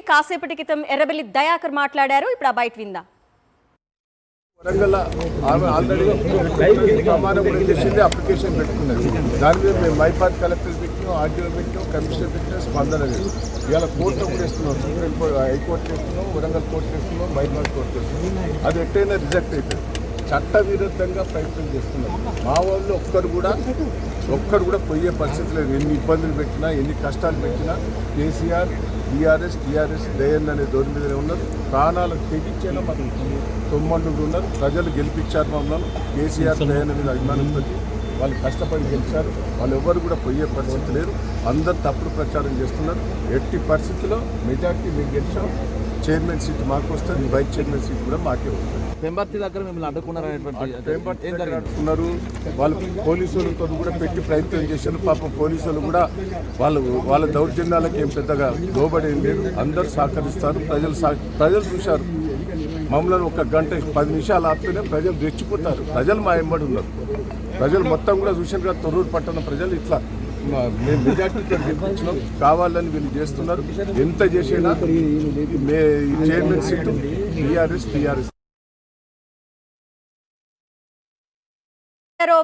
కాసేపటి క్రితం ఎర్రబెల్లి దయాకర్ మాట్లాడారు. ఇప్పుడు ఆ బయట విందాం. వరంగల్ ఆల్రెడీ ప్రమాణం కూడా చేసింది, అప్లికేషన్ పెట్టుకున్నది. దాని మీద మేము మైపాత్ కలెక్టర్ పెట్టినాం, ఆర్డీఓ పెట్టినాం, కమిషనర్ పెట్టినాం, స్పందన లేదు. ఇవాళ కోర్టులో కూడా ఇస్తున్నాం, సుప్రీం కోర్టు, హైకోర్టు చేస్తున్నాం, వరంగల్ కోర్టు చేస్తున్నాం, మైపాత్ కోర్టు చేస్తున్నాం. అది ఎట్టయినా రిజెక్ట్ అవుతుంది. చట్ట విరుద్ధంగా ప్రయత్నం చేస్తున్నాం. మా వాళ్ళు ఒక్కరు కూడా పోయే పరిస్థితి లేదు. ఎన్ని ఇబ్బందులు పెట్టినా, ఎన్ని కష్టాలు పెట్టినా కేసీఆర్, టీఆర్ఎస్ దయన్ అనే దోరి మీదనే ఉన్నారు. ప్రాణాలకు తెగించేలా మాకు తొమ్మండులు ఉన్నారు. ప్రజలు గెలిపించారు మమ్మల్ని. కేసీఆర్ దయన్ మీద అభిమానంతో వాళ్ళు కష్టపడి గెలిచారు. వాళ్ళు ఎవరు కూడా పోయే పరిస్థితి లేదు. అందరు తప్పుడు ప్రచారం చేస్తున్నారు. ఎట్టి పరిస్థితుల్లో మెజార్టీ మేము గెలిచాం. చైర్మన్ సీట్ మాకు వస్తుంది, వైస్ చైర్మన్ సీట్ కూడా మాకే వస్తుంది. పెంబర్తి దగ్గర మిమ్మల్ని అడ్డుకున్నారు. వాళ్ళు పోలీసులతో కూడా పెట్టి ప్రయత్నం చేశారు. పాపం పోలీసులు కూడా వాళ్ళ దౌర్జన్యాలకు ఏం పెద్దగా లోబడి లేదు. అందరూ సహకరిస్తారు. ప్రజలు చూశారు. మమ్మల్ని ఒక గంట 10 నిమిషాలు ఆపితేనే ప్రజలు రెచ్చిపోతారు. ప్రజలు మా ఎంబడి ఉన్నారు. ప్రజలు మొత్తం కూడా చూశారు కదా. తొర్రూరు పట్టణ ప్రజలు ఇట్లా మేము మెజార్టీతో గెలిపించినాం, కావాలని వీళ్ళు చేస్తున్నారు. ఎంత చేసినా చైర్మన్ సీటు టీఆర్ఎస్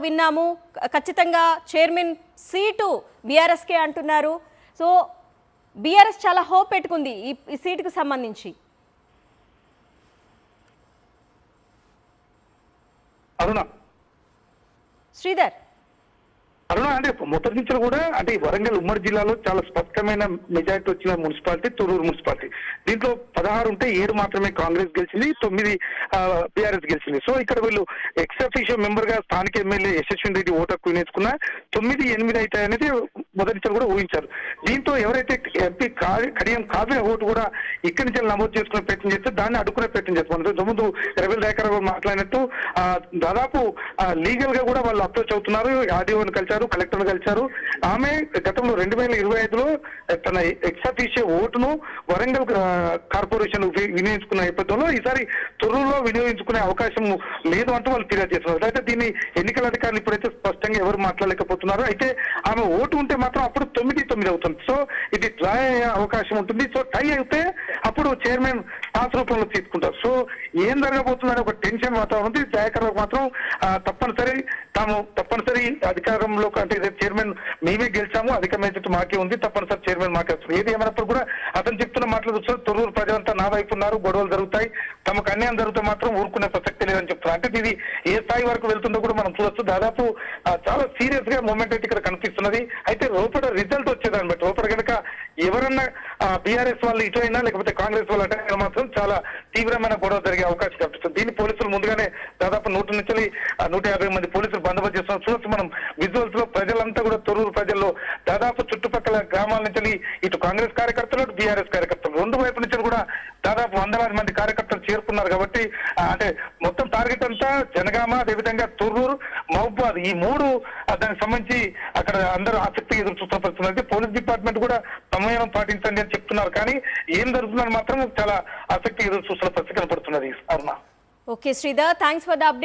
విన్నాము. ఖచ్చితంగా చైర్మన్ సీటు బీఆర్ఎస్కే అంటున్నారు. సో బీఆర్ఎస్ చాలా హోప్ పెట్టుకుంది ఈ సీటుకు సంబంధించి. అరుణ శ్రీధర్, అంటే మొదటి నుంచి కూడా అంటే వరంగల్ ఉమ్మడి జిల్లాలో చాలా స్పష్టమైన మెజారిటీ వచ్చిన మున్సిపాలిటీ తొర్రూరు మున్సిపాలిటీ. దీంట్లో 16 ఉంటే 7 మాత్రమే కాంగ్రెస్ గెలిచింది, 9 బీఆర్ఎస్ గెలిచింది. సో ఇక్కడ వీళ్ళు ఎక్స్ అఫీషియో మెంబర్ గా స్థానిక ఎమ్మెల్యే యశస్విని రెడ్డి ఓటు హక్కు వినియోగించుకున్న 9, 8 అవుతాయి అనేది మొదటి నుంచి కూడా ఊహించారు. దీంతో ఎవరైతే ఎంపీ కడియం కావ్య ఓటు కూడా ఇక్కడి నుంచి నమోదు చేసుకునే ప్రయత్నం చేస్తే దాన్ని అడ్డుకునే ప్రయత్నం చేస్తున్నారు. ముందు ఎర్రబెల్లి దయాకర్ మాట్లాడినట్టు దాదాపు లీగల్ గా కూడా వాళ్ళు అప్రోచ్ అవుతున్నారు. ఆర్డీఓని కలిసి కలెక్టర్ కలిశారు. ఆమె గతంలో 2025లో తన ఎక్స్ ఓటును వరంగల్ కార్పొరేషన్ వినియోగించుకున్న నేపథ్యంలో ఈసారి తొర్రూరులో వినియోగించుకునే అవకాశం లేదు అంటూ వాళ్ళు ఫిర్యాదు చేస్తున్నారు. అయితే దీన్ని ఎన్నికల అధికారులు ఇప్పుడైతే స్పష్టంగా ఎవరు మాట్లాడలేకపోతున్నారు. అయితే ఆమె ఓటు ఉంటే మాత్రం అప్పుడు 9-9 అవుతుంది. సో ఇది డ్రా అయ్యే అవకాశం ఉంటుంది. సో టై అయితే అప్పుడు చైర్మన్ పాస్ రూపంలో తీసుకుంటారు. సో ఏం జరగబోతుందని ఒక టెన్షన్ వాతావరణం ఉంది. దయాకర్ మాత్రం తప్పనిసరి అధికారంలో అంటే చైర్మన్ మేమే గెలిచాము, అధిక మెజారిటీ మాకే ఉంది, తప్పనిసరి చైర్మన్ మాకే వస్తుంది. ఏది ఏమైనప్పుడు కూడా అతను చెప్తున్న మాటలు చూస్తారు. తొర్రూరు ప్రజలంతా నా వైపు ఉన్నారు, గొడవలు జరుగుతాయి, తమకు అన్యాయం జరిగితే మాత్రం ఊరుకునే ప్రసక్తి లేదని చెప్తున్నారు. అంటే ఇది ఏ స్థాయి వరకు వెళ్తుందో కూడా మనం చూడొచ్చు. దాదాపు చాలా సీరియస్ గా మూమెంట్ అయితే ఇక్కడ కనిపిస్తున్నది. అయితే లోపల రిజల్ట్ వచ్చేదాన్ని బట్టి లోపల కనుక ఎవరన్నా బీఆర్ఎస్ వాళ్ళు ఇటు అయినా లేకపోతే కాంగ్రెస్ వాళ్ళు అటైనా మాత్రం చాలా తీవ్రమైన గొడవ జరిగే అవకాశం కనిపిస్తుంది. దీన్ని పోలీసులు ముందుగానే దాదాపు 100 నుంచి 150 మంది పోలీసులు బందోబస్తు చేస్తున్నారు. చూడొచ్చు మనం విజువల్స్ లో. ప్రజలంతా కూడా తొర్రూరు ప్రజల్లో దాదాపు చుట్టుపక్కల గ్రామాల నుంచి ఇటు కాంగ్రెస్ కార్యకర్తలు, అటు బీఆర్ఎస్ కార్యకర్తలు 2 వైపు నుంచి కూడా దాదాపు 100 మంది కార్యకర్తలు చేరుకున్నారు. కాబట్టి అంటే మొత్తం టార్గెట్ అంతా జనగామ, అదేవిధంగా తొర్రూరు, మహబూబాద్ ఈ 3 దానికి సంబంధించి అక్కడ అందరూ ఆసక్తి ఎదురు చూస్తున్న పరిస్థితులు. అయితే పోలీస్ డిపార్ట్మెంట్ కూడా సమయం పాటించండి అని చెప్తున్నారు. కానీ ఏం జరుగుతుందని మాత్రం చాలా ఆసక్తి ఎదురు చూస్తున్న పరిస్థితి కనపడుతున్నది. Aruna. Okay Sridhar, thanks for the update.